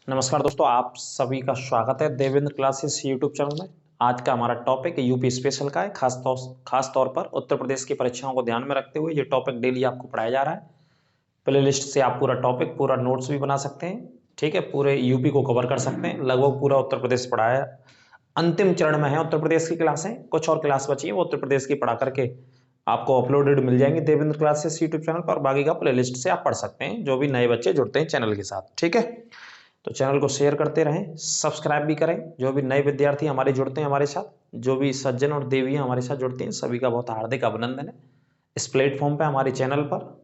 नमस्कार दोस्तों, आप सभी का स्वागत है देवेंद्र क्लासेस यूट्यूब चैनल में। आज का हमारा टॉपिक यूपी स्पेशल का है। खास तौर पर उत्तर प्रदेश की परीक्षाओं को ध्यान में रखते हुए ये टॉपिक डेली आपको पढ़ाया जा रहा है। प्ले लिस्ट से आप पूरा टॉपिक, पूरा नोट्स भी बना सकते हैं। ठीक है, पूरे यूपी को कवर कर सकते हैं। लगभग पूरा उत्तर प्रदेश पढ़ाया है। अंतिम चरण में है उत्तर प्रदेश की क्लासें, कुछ और क्लास बची है, वो उत्तर प्रदेश की पढ़ा करके आपको अपलोडेड मिल जाएंगे देवेंद्र क्लासेस यूट्यूब चैनल पर। बाकी का प्ले लिस्ट से आप पढ़ सकते हैं, जो भी नए बच्चे जुड़ते हैं चैनल के साथ। ठीक है, तो चैनल को शेयर करते रहें, सब्सक्राइब भी करें। जो भी नए विद्यार्थी हमारे जुड़ते हैं हमारे साथ, जो भी सज्जन और देवियां हमारे साथ जुड़ती हैं, सभी का बहुत हार्दिक अभिनंदन है इस प्लेटफॉर्म पे, हमारे चैनल पर।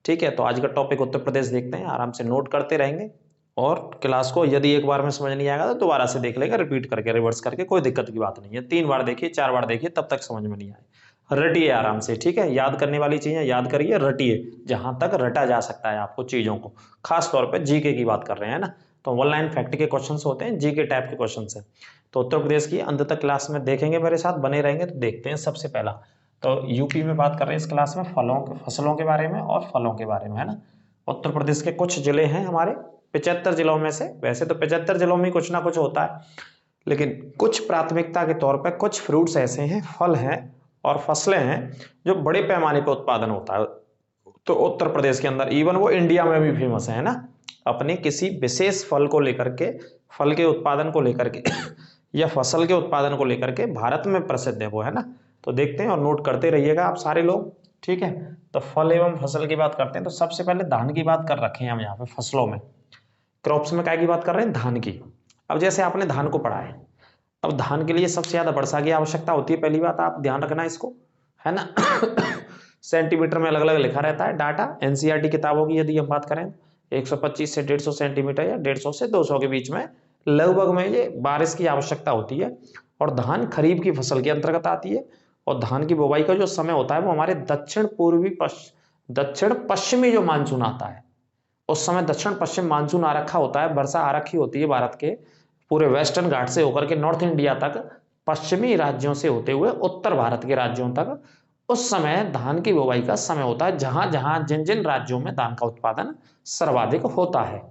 ठीक है, तो आज का टॉपिक उत्तर प्रदेश देखते हैं, आराम से नोट करते रहेंगे। और क्लास को यदि एक बार में समझ नहीं आएगा तो दोबारा से देख लेगा, रिपीट करके, रिवर्स करके, कोई दिक्कत की बात नहीं है। 3 बार देखिए, 4 बार देखिए, तब तक समझ में नहीं आए। रटिए आराम से। ठीक है, याद करने वाली चीजें याद करिए, रटिए जहां तक रटा जा सकता है आपको चीजों को। खास तौर पर जीके की बात कर रहे हैं ना, तो 1 लाइन फैक्ट के क्वेश्चंस होते हैं, जीके टाइप के क्वेश्चंस हैं। तो उत्तर प्रदेश की अंत तक क्लास में देखेंगे, मेरे साथ बने रहेंगे। तो देखते हैं सबसे पहला, तो यूपी में बात कर रहे हैं इस क्लास में फसलों के बारे में और फलों के बारे में, है ना। उत्तर प्रदेश के कुछ जिले हैं हमारे 75 जिलों में से। वैसे तो 75 जिलों में कुछ ना कुछ होता है, लेकिन कुछ प्राथमिकता के तौर पर कुछ फ्रूट्स ऐसे हैं, फल हैं और फसलें हैं जो बड़े पैमाने पर उत्पादन होता है। तो उत्तर प्रदेश के अंदर इवन वो इंडिया में भी फेमस है ना, अपने किसी विशेष फल को लेकर के, फल के उत्पादन को लेकर के या फसल के उत्पादन को लेकर के भारत में प्रसिद्ध है वो, है ना। तो देखते हैं और नोट करते रहिएगा आप सारे लोग। ठीक है, तो फल एवं फसल की बात करते हैं। तो सबसे पहले धान की बात कर रखे हैं हम यहाँ पे, फसलों में, क्रॉप्स में क्या की बात कर रहे हैं, धान की। अब जैसे आपने धान को पढ़ा है, अब धान के लिए सबसे ज्यादा वर्षा की आवश्यकता होती है। पहली बात आप ध्यान रखना इसको, है ना। सेंटीमीटर में अलग अलग लिखा रहता है डाटा। एनसीईआरटी किताबों की यदि हम बात करें, 125 से 150 सेंटीमीटर या 150 से 200 के बीच में लगभग में ये बारिश की आवश्यकता होती है। और धान खरीफ की फसल के अंतर्गत आती है। और धान की बुवाई का जो समय होता है वो हमारे दक्षिण पश्चिमी जो मानसून आता है, उस समय दक्षिण पश्चिम मानसून आ रखा होता है, वर्षा आ रखी होती है भारत के पूरे वेस्टर्न घाट से होकर के नॉर्थ इंडिया तक, पश्चिमी राज्यों से होते हुए उत्तर भारत के राज्यों तक। उस समय धान की बुवाई का समय होता है, जहां जहां जिन जिन राज्यों में धान का उत्पादन सर्वाधिक होता है।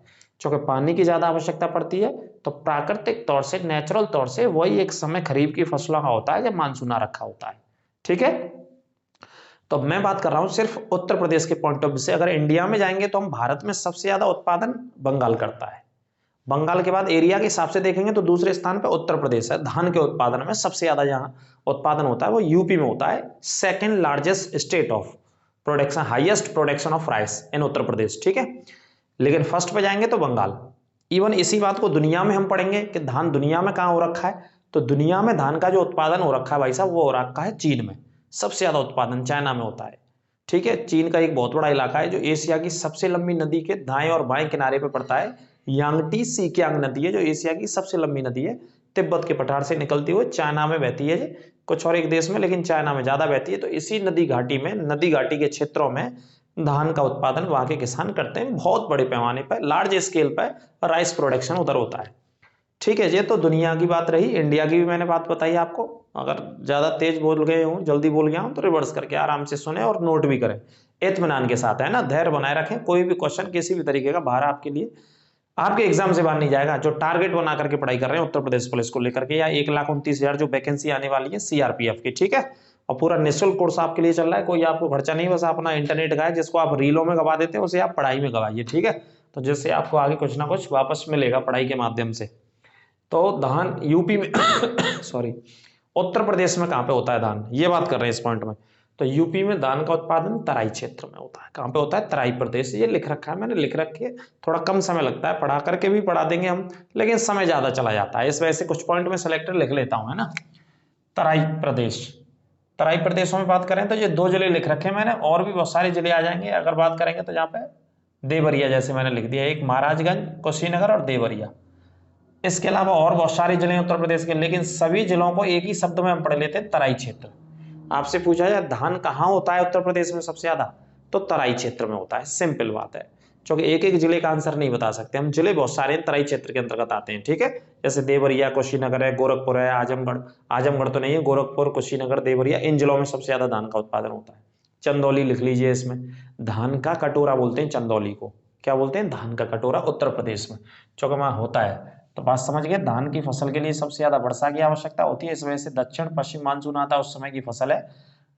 क्योंकि पानी की ज्यादा आवश्यकता पड़ती है, तो प्राकृतिक तौर से, नेचुरल तौर से वही एक समय खरीफ की फसलों का होता है जब मानसून आ रखा होता है। ठीक है, तो मैं बात कर रहा हूं सिर्फ उत्तर प्रदेश के पॉइंट ऑफ व्यू से। अगर इंडिया में जाएंगे तो हम भारत में सबसे ज्यादा उत्पादन बंगाल करता है। बंगाल के बाद एरिया के हिसाब से देखेंगे तो दूसरे स्थान पर उत्तर प्रदेश है। धान के उत्पादन में सबसे ज्यादा जहां उत्पादन होता है वो यूपी में होता है। Second largest state of production, highest production of rice in Uttar Pradesh. ठीक है, लेकिन फर्स्ट पे जाएंगे तो बंगाल। इवन इसी बात को दुनिया में हम पढ़ेंगे कि धान दुनिया में कहां हो रखा है, तो दुनिया में धान का जो उत्पादन हो रखा है भाई साहब, वो हो रखा है चीन में। सबसे ज्यादा उत्पादन चाइना में होता है। ठीक है, चीन का एक बहुत बड़ा इलाका है जो एशिया की सबसे लंबी नदी के दाएं और बाएं किनारे पर पड़ता है। यांगटी सीकियांग नदी है जो एशिया की सबसे लंबी नदी है, तिब्बत के पठार से निकलती हुई चाइना में बहती है। कुछ और एक देश में, लेकिन चाइना में ज्यादा बहती है। तो इसी नदी घाटी में, नदी घाटी के क्षेत्रों में धान का उत्पादन वहां के किसान करते हैं, बहुत बड़े पैमाने पर, लार्ज स्केल पर राइस प्रोडक्शन उधर होता है। ठीक है, ये तो दुनिया की बात रही। इंडिया की भी मैंने बात बताई आपको। अगर ज्यादा तेज बोल गए हूं, जल्दी बोल गया हूं, तो रिवर्स करके आराम से सुने और नोट भी करें इत्मीनान के साथ, है ना। धैर्य बनाए रखें, कोई भी क्वेश्चन किसी भी तरीके का बाहर आपके लिए, आपके एग्जाम से बाहर नहीं जाएगा। जो टारगेट बना करके पढ़ाई कर रहे हैं उत्तर प्रदेश पुलिस को लेकर के, या 1,29,000 जो वैकेंसी आने वाली है सीआरपीएफ की। ठीक है, और पूरा निःशुल्क कोर्स आपके लिए चल रहा है, कोई आपको खर्चा नहीं, बस अपना इंटरनेट का है, जिसको आप रीलों में गवा देते हैं उसे आप पढ़ाई में गवाइए। ठीक है, तो जिससे आपको आगे कुछ ना कुछ वापस मिलेगा पढ़ाई के माध्यम से। तो धान यूपी में सॉरी, उत्तर प्रदेश में कहां पे होता है धान, ये बात कर रहे हैं इस पॉइंट में। तो यूपी में धान का उत्पादन तराई क्षेत्र में होता है। कहां पे होता है, तराई प्रदेश। ये लिख रखा है मैंने, लिख रखे, थोड़ा कम समय लगता है, पढ़ा करके भी पढ़ा देंगे हम, लेकिन समय ज्यादा चला जाता है, इस वजह से कुछ पॉइंट में सेलेक्टर लिख लेता हूं, है ना। तराई प्रदेश, तराई प्रदेशों में बात करें तो ये 2 जिले लिख रखे हैं मैंने, और भी बहुत सारे जिले आ जाएंगे। अगर बात करेंगे तो यहाँ पे देवरिया, जैसे मैंने लिख दिया, एक महाराजगंज, कुशीनगर और देवरिया। इसके अलावा और बहुत सारे जिले हैं उत्तर प्रदेश के, लेकिन सभी जिलों को एक ही शब्द में हम पढ़ लेते हैं, तराई क्षेत्र। आपसे पूछा जाए धान कहाँ होता है उत्तर प्रदेश में सबसे ज्यादा, तो तराई क्षेत्र में होता है। सिंपल बात है, क्योंकि एक एक जिले का आंसर नहीं बता सकते हम, जिले बहुत सारे तराई क्षेत्र के अंतर्गत आते हैं। ठीक है, जैसे देवरिया, कुशीनगर है, गोरखपुर है, आजमगढ़, आजमगढ़ तो नहीं है, गोरखपुर, कुशीनगर, देवरिया, इन जिलों में सबसे ज्यादा धान का उत्पादन होता है। चंदौली लिख लीजिए, इसमें धान का कटोरा बोलते हैं चंदौली को। क्या बोलते हैं, धान का कटोरा, उत्तर प्रदेश में, चूंकि वहाँ होता है। तो बात समझ गए, धान की फसल के लिए सबसे ज्यादा वर्षा की आवश्यकता होती है, इस वजह से दक्षिण पश्चिम मानसून आता है, उस समय की फसल है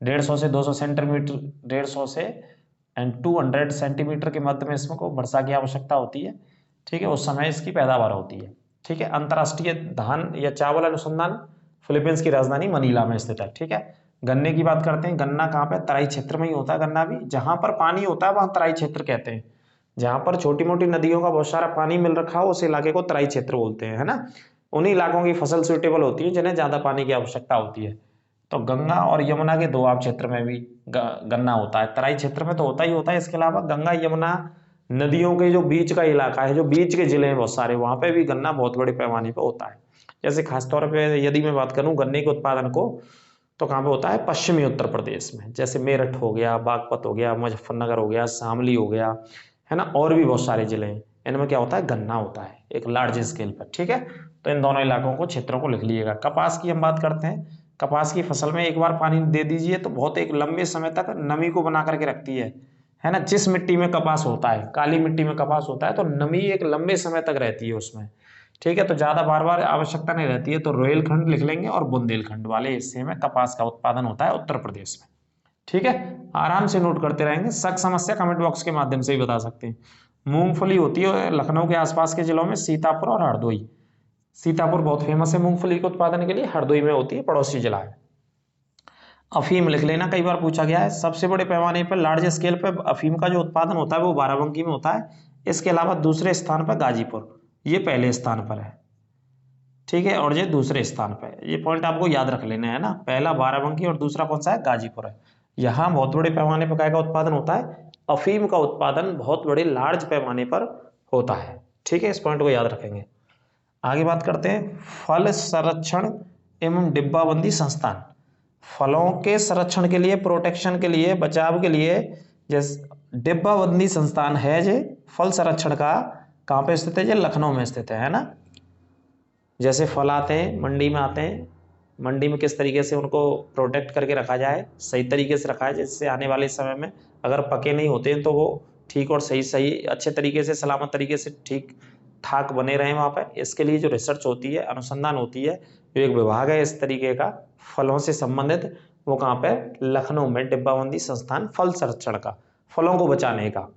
150 से 200 सेंटीमीटर, 150 से एंड 200 सेंटीमीटर के मध्य में इसमें को वर्षा की आवश्यकता होती है। ठीक है, उस समय इसकी पैदावार होती है। ठीक है, अंतर्राष्ट्रीय धान या चावल अनुसंधान फिलीपींस की राजधानी मनीला में स्थित है। ठीक है, गन्ने की बात करते हैं, गन्ना कहाँ पे, तराई क्षेत्र में ही होता है गन्ना भी, जहां पर पानी होता है वहां तराई क्षेत्र कहते हैं, जहां पर छोटी मोटी नदियों का बहुत सारा पानी मिल रखा हो उस इलाके को तराई क्षेत्र बोलते हैं, है ना। उन्हीं इलाकों की फसल सुटेबल होती है जिन्हें ज्यादा पानी की आवश्यकता होती है। तो गंगा और यमुना के दोआब क्षेत्र में भी गन्ना होता है, तराई क्षेत्र में तो होता ही होता है, इसके अलावा गंगा यमुना नदियों के जो बीच का इलाका है, जो बीच के जिले हैं बहुत सारे, वहां पे भी गन्ना बहुत बड़े पैमाने पर होता है। जैसे खासतौर पर यदि मैं बात करूं गन्ने के उत्पादन को, तो कहाँ पे होता है, पश्चिमी उत्तर प्रदेश में, जैसे मेरठ हो गया, बागपत हो गया, मुजफ्फरनगर हो गया, शामली हो गया, है ना, और भी बहुत सारे जिले हैं, इनमें क्या होता है, गन्ना होता है एक लार्ज स्केल पर। ठीक है, तो इन दोनों इलाकों को, क्षेत्रों को लिख लीजिएगा। कपास की हम बात करते हैं, कपास की फसल में एक बार पानी दे दीजिए तो बहुत एक लंबे समय तक नमी को बना करके रखती है ना। जिस मिट्टी में कपास होता है, काली मिट्टी में कपास होता है, तो नमी एक लंबे समय तक रहती है उसमें। ठीक है, तो ज्यादा बार बार आवश्यकता नहीं रहती है, तो रोहिलखंड लिख लेंगे, और बुंदेलखंड वाले हिस्से में कपास का उत्पादन होता है उत्तर प्रदेश में। ठीक है, आराम से नोट करते रहेंगे, शक समस्या कमेंट बॉक्स के माध्यम से ही बता सकते हैं। मूंगफली होती है लखनऊ के आसपास के जिलों में, सीतापुर और हरदोई। सीतापुर बहुत फेमस है मूंगफली के उत्पादन के लिए, हरदोई में होती है, पड़ोसी जिला है। अफीम लिख लेना, कई बार पूछा गया है, सबसे बड़े पैमाने पर लार्ज स्केल पर अफीम का जो उत्पादन होता है वो बाराबंकी में होता है। इसके अलावा दूसरे स्थान पर गाजीपुर, ये पहले स्थान पर है। ठीक है, और ये दूसरे स्थान पर है, ये पॉइंट आपको याद रख लेना है ना, पहला बाराबंकी और दूसरा कौन सा है, गाजीपुर है। यहाँ बहुत बड़े पैमाने पर काय का उत्पादन होता है, अफीम का उत्पादन बहुत बड़े लार्ज पैमाने पर होता है। ठीक है, इस पॉइंट को याद रखेंगे। आगे बात करते हैं, फल संरक्षण एवं डिब्बाबंदी संस्थान। फलों के संरक्षण के लिए, प्रोटेक्शन के लिए, बचाव के लिए जैसे डिब्बाबंदी संस्थान है जे फल संरक्षण का, कहाँ पे स्थित है, ये लखनऊ में स्थित है ना। जैसे फल आते हैं मंडी में, आते हैं मंडी में, किस तरीके से उनको प्रोटेक्ट करके रखा जाए, सही तरीके से रखा है, जिससे आने वाले समय में अगर पके नहीं होते हैं तो वो ठीक और सही सही अच्छे तरीके से, सलामत तरीके से ठीक ठाक बने रहे वहाँ पर। इसके लिए जो रिसर्च होती है, अनुसंधान होती है, जो एक विभाग है इस तरीके का फलों से संबंधित, वो कहाँ पे, लखनऊ में, डिब्बाबंदी संस्थान फल संरक्षण का, फलों को बचाने का।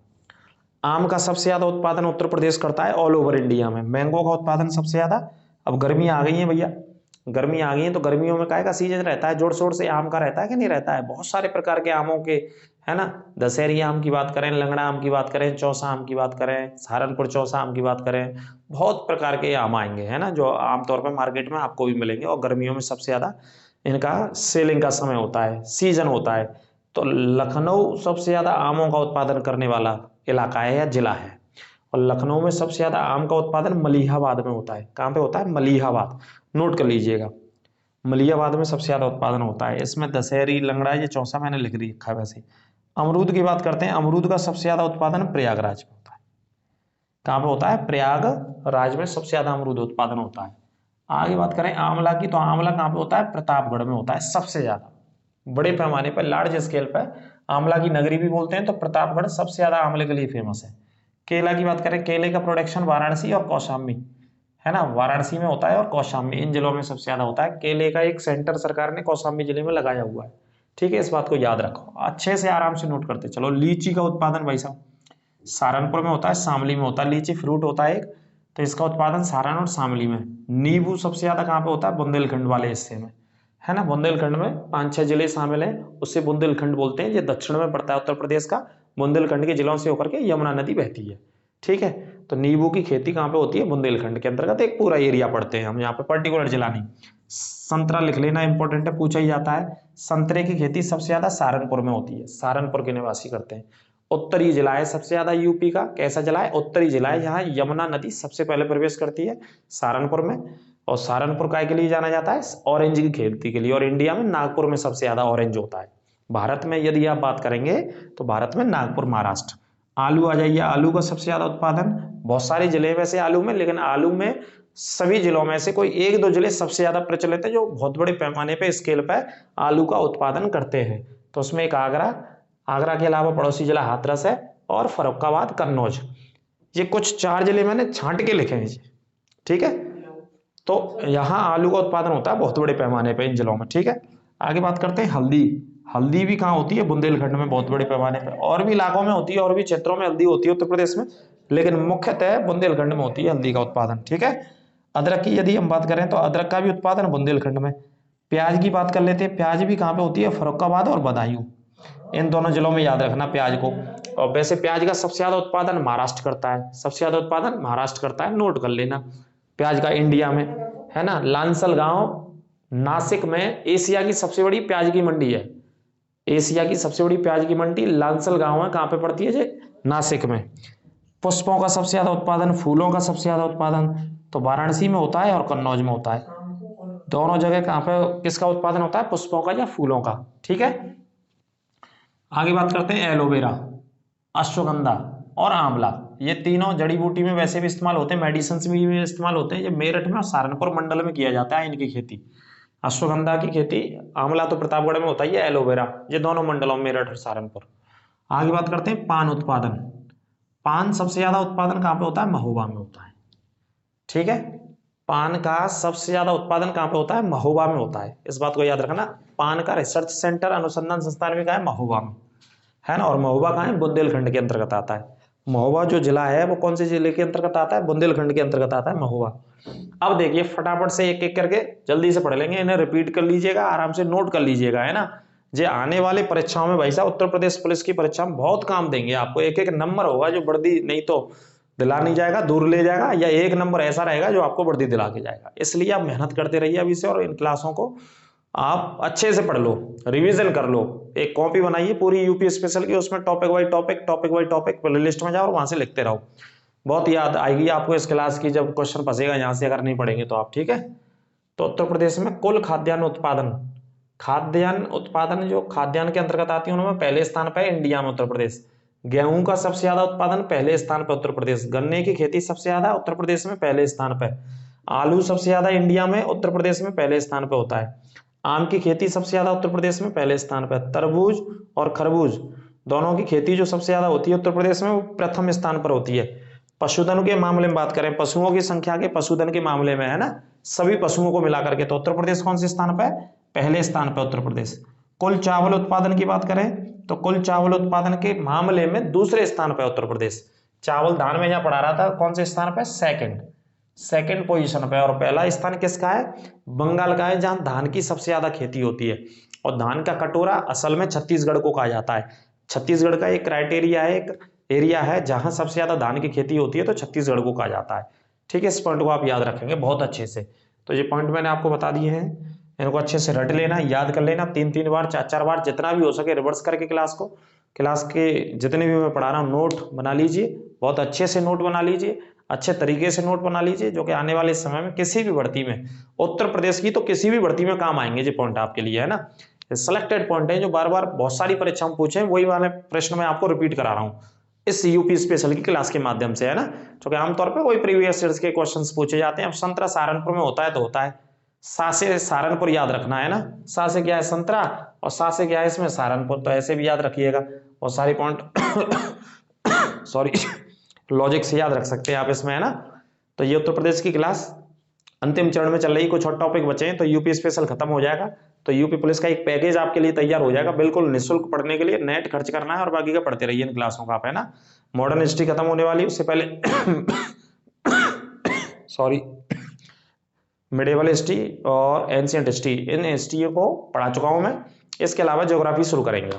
आम का सबसे ज्यादा उत्पादन उत्तर प्रदेश करता है ऑल ओवर इंडिया में, मैंगो का उत्पादन सबसे ज्यादा। अब गर्मी आ गई है भैया, गर्मी आ गई है, तो गर्मियों में काय का सीजन रहता है, जोर शोर से आम का रहता है कि नहीं रहता है, बहुत सारे प्रकार के आमों के, है ना। दशहरी आम की बात करें, लंगड़ा आम की बात करें, चौसा आम की बात करें, सहारनपुर चौसा आम की बात करें, बहुत प्रकार के आम आएंगे, है ना, जो आमतौर पर मार्केट में आपको भी मिलेंगे, और गर्मियों में सबसे ज्यादा इनका सेलिंग का समय होता है, सीजन होता है। तो लखनऊ सबसे ज्यादा आमों का उत्पादन करने वाला इलाका है या जिला है, और लखनऊ में सबसे ज्यादा आम का उत्पादन मलिहाबाद में होता है। कहाँ पे होता है, मलिहाबाद, नोट कर लीजिएगा, मलिहाबाद में सबसे ज्यादा उत्पादन होता है। इसमें दशहरी, लंगड़ा, ये चौसा मैंने लिख रखा है। वैसे अमरूद की बात करते हैं, अमरूद का सबसे ज्यादा उत्पादन प्रयागराज में होता है। कहाँ पे होता है, प्रयागराज में सबसे ज्यादा अमरूद उत्पादन होता है। आगे बात करें आंवला की, तो आंवला कहाँ पे होता है, प्रतापगढ़ में होता है सबसे ज्यादा, बड़े पैमाने पर, लार्ज स्केल पर आंवला की नगरी भी बोलते हैं, तो प्रतापगढ़ सबसे ज्यादा आंवले के लिए फेमस है। केला की बात करें, केले का प्रोडक्शन वाराणसी और कौशाम्बी, है ना, वाराणसी में होता है और कौशाम्बी, इन जिलों में सबसे ज्यादा होता है। केले का एक सेंटर सरकार ने कौशाम्बी जिले में लगाया हुआ है। ठीक है, इस बात को याद रखो, अच्छे से आराम से नोट करते चलो। लीची का उत्पादन भाई साहब सहारनपुर में होता है, शामली में होता है, लीची फ्रूट होता है एक, तो इसका उत्पादन सारण और शामली में। नींबू सबसे ज्यादा कहाँ पे होता है, बुंदेलखंड वाले हिस्से में, है ना, बुंदेलखंड में 5-6 जिले शामिल हैं, उससे बुंदेलखंड बोलते हैं। ये दक्षिण में पड़ता है उत्तर प्रदेश का, बुंदेलखंड के जिलों से होकर के यमुना नदी बहती है। ठीक है, तो नींबू की खेती कहाँ पे होती है, बुंदेलखंड के अंतर्गत, एक पूरा एरिया पढ़ते हैं हम यहाँ पे, पर्टिकुलर जिला नहीं। संतरा लिख लेना, इंपॉर्टेंट है, पूछा ही जाता है। संतरे की खेती सबसे ज्यादा सहारनपुर में होती है, सहारनपुर के निवासी करते हैं। उत्तरी जिला है सबसे ज्यादा यूपी का, कैसा जिला है, उत्तरी जिला है, यहाँ यमुना नदी सबसे पहले प्रवेश करती है सहारनपुर में। और सहारनपुर काय के लिए जाना जाता है, ऑरेंज की खेती के लिए, और इंडिया में नागपुर में सबसे ज्यादा ऑरेंज होता है। भारत में यदि आप बात करेंगे तो भारत में नागपुर, महाराष्ट्र। आलू आ जाइए, आलू का सबसे ज्यादा उत्पादन, बहुत सारे जिले हैं वैसे आलू में, लेकिन आलू में सभी जिलों में से कोई 1-2 जिले सबसे ज्यादा प्रचलित है, जो बहुत बड़े पैमाने पे, स्केल पर आलू का उत्पादन करते हैं। तो उसमें एक आगरा, आगरा के अलावा पड़ोसी जिला हाथरस है, और फर्रुखाबाद, कन्नौज, ये कुछ 4 जिले मैंने छांट के लिखे हैं जी, ठीक है। तो यहाँ आलू का उत्पादन होता है बहुत बड़े पैमाने पे इन जिलों में, ठीक है। आगे बात करते हैं हल्दी। हल्दी भी कहाँ होती है? बुंदेलखंड में बहुत बड़े पैमाने पे। और भी इलाकों में होती है, और भी क्षेत्रों में हल्दी होती है उत्तर प्रदेश में, लेकिन मुख्यतः बुंदेलखंड में होती है हल्दी का उत्पादन, ठीक है। अदरक की यदि हम बात करें तो अदरक का भी उत्पादन बुंदेलखंड में। प्याज की बात कर लेते हैं, प्याज भी कहाँ पे होती है? फर्रुखाबाद और बदायूं, इन दोनों जिलों में याद रखना प्याज को। और वैसे प्याज का सबसे ज्यादा उत्पादन महाराष्ट्र करता है, सबसे ज्यादा उत्पादन महाराष्ट्र करता है, नोट कर लेना प्याज का इंडिया में, है ना। लांसल गांव नासिक में एशिया की सबसे बड़ी प्याज की मंडी है। एशिया की सबसे बड़ी प्याज की मंडी लांसल गांव है, कहाँ पे पड़ती है जी? नासिक में। पुष्पों का सबसे ज्यादा उत्पादन, फूलों का सबसे ज्यादा उत्पादन तो वाराणसी में होता है और कन्नौज में होता है। दोनों जगह कहाँ पे किसका उत्पादन होता है? पुष्पों का या फूलों का, ठीक है। आगे बात करते हैं एलोवेरा, अश्वगंधा और आंवला। ये तीनों जड़ी बूटी में वैसे भी इस्तेमाल होते हैं, मेडिसिन में भी इस्तेमाल होते हैं। ये मेरठ में और सहारनपुर मंडल में किया जाता है इनकी खेती। अश्वगंधा की खेती, आंवला तो प्रतापगढ़ में होता है, एलोवेरा ये दोनों मंडलों में, मेरठ और सहारनपुर। आगे बात करते हैं पान उत्पादन। पान सबसे ज्यादा उत्पादन कहाँ पे होता है? महोबा में होता है, ठीक है। पान का सबसे ज्यादा उत्पादन कहाँ पे होता है? महोबा में होता है, इस बात को याद रखना। पान का रिसर्च सेंटर, अनुसंधान संस्थान भी कहाँ है? महोबा में, है ना। और महोबा कहाँ है? बुंदेलखंड के अंतर्गत आता है। महोबा जो जिला है वो कौन से जिले के अंतर्गत आता है? बुंदेलखंड के अंतर्गत आता है महोबा। अब देखिए फटाफट से एक एक करके जल्दी से पढ़ लेंगे, इन्हें रिपीट कर लीजिएगा, आराम से नोट कर लीजिएगा, है ना। जे आने वाले परीक्षाओं में भाई साहब, उत्तर प्रदेश पुलिस की परीक्षा में बहुत काम देंगे आपको। एक एक नंबर होगा जो वर्दी नहीं तो दिला नहीं जाएगा, दूर ले जाएगा, या एक नंबर ऐसा रहेगा जो आपको वर्दी दिला के जाएगा। इसलिए आप मेहनत करते रहिए अभी से, और इन क्लासों को आप अच्छे से पढ़ लो, रिवीजन कर लो। एक कॉपी बनाइए पूरी यूपी स्पेशल की, उसमें topic by topic play list में जाओ और वहां से लिखते रहो। बहुत याद आएगी आपको इस क्लास की जब क्वेश्चन फंसेगा यहाँ से, अगर नहीं पढ़ेंगे तो आप, ठीक है। तो उत्तर प्रदेश में कुल खाद्यान्न उत्पादन, जो खाद्यान्न के अंतर्गत आती है उनमें पहले स्थान पर इंडिया में उत्तर प्रदेश। गेहूं का सबसे ज्यादा उत्पादन पहले स्थान पर उत्तर प्रदेश। गन्ने की खेती सबसे ज्यादा उत्तर प्रदेश में पहले स्थान पर। आलू सबसे ज्यादा इंडिया में उत्तर प्रदेश में पहले स्थान पर होता है। आम की खेती सबसे ज्यादा उत्तर प्रदेश में पहले स्थान पर। तरबूज और खरबूज दोनों की खेती जो सबसे ज्यादा होती है उत्तर प्रदेश में, वो प्रथम स्थान पर होती है। पशुधन के मामले में बात करें, पशुओं की संख्या के पशुधन के मामले में, है ना, सभी पशुओं को मिलाकर के, तो उत्तर प्रदेश कौन से स्थान पर? पहले स्थान पर उत्तर प्रदेश। कुल चावल उत्पादन की बात करें तो कुल चावल उत्पादन के मामले में दूसरे स्थान पर उत्तर प्रदेश। चावल धान में यहाँ पढ़ा रहा था, कौन से स्थान पर? सेकंड पोजीशन पे। और पहला स्थान किसका है? बंगाल का है, जहां धान की सबसे ज्यादा खेती होती है। और धान का कटोरा असल में छत्तीसगढ़ को कहा जाता है। छत्तीसगढ़ का एक क्राइटेरिया है, एक एरिया है जहां सबसे ज्यादा धान की खेती होती है, तो छत्तीसगढ़ को कहा जाता है, ठीक है। इस पॉइंट को आप याद रखेंगे बहुत अच्छे से। तो ये पॉइंट मैंने आपको बता दिए हैं, इनको अच्छे से रट लेना, याद कर लेना, 3-3 बार 4-4 बार जितना भी हो सके रिवर्स करके क्लास के जितने भी मैं पढ़ा रहा हूँ नोट बना लीजिए, बहुत अच्छे से नोट बना लीजिए, अच्छे तरीके से नोट बना लीजिए, जो कि आने वाले समय में किसी भी भर्ती में, उत्तर प्रदेश की तो किसी भी भर्ती में काम आएंगे। ये पॉइंट आपके लिए, है ना, सिलेक्टेड पॉइंट है जो बार बार बहुत सारी परीक्षा में पूछे, वही वाले प्रश्न मैं आपको रिपीट करा रहा हूँ इस यूपी स्पेशल की क्लास के माध्यम से, है ना। क्योंकि आमतौर पर वही प्रीवियस ईयर्स के क्वेश्चंस पूछे जाते हैं। अब संतरा सहारनपुर में होता है तो होता है, सा से सहारनपुर याद रखना, है ना। सा से क्या है? संतरा, और सा से क्या है इसमें? सहारनपुर। तो ऐसे भी याद रखिएगा, और सारी पॉइंट सॉरी लॉजिक से याद रख सकते हैं आप इसमें, है ना। तो ये उत्तर प्रदेश की क्लास अंतिम चरण में चल रही, कुछ और टॉपिक बचे हैं तो यूपी स्पेशल खत्म हो जाएगा, तो यूपी पुलिस का एक पैकेज आपके लिए तैयार हो जाएगा बिल्कुल निःशुल्क पढ़ने के लिए। नेट खर्च करना है और बाकी का पढ़ते रहिए इन क्लासों का आप, है ना। मॉडर्न हिस्ट्री खत्म होने वाली, उससे पहले सॉरी मिडिवल हिस्ट्री और एंशिएंट हिस्ट्री, इन हिस्ट्री को पढ़ा चुका हूं मैं। इसके अलावा ज्योग्राफी शुरू करेंगे।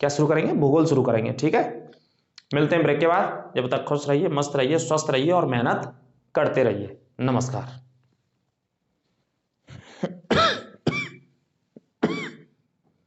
क्या शुरू करेंगे? भूगोल शुरू करेंगे, ठीक है। मिलते हैं ब्रेक के बाद। जब तक खुश रहिए, मस्त रहिए, स्वस्थ रहिए और मेहनत करते रहिए। नमस्कार।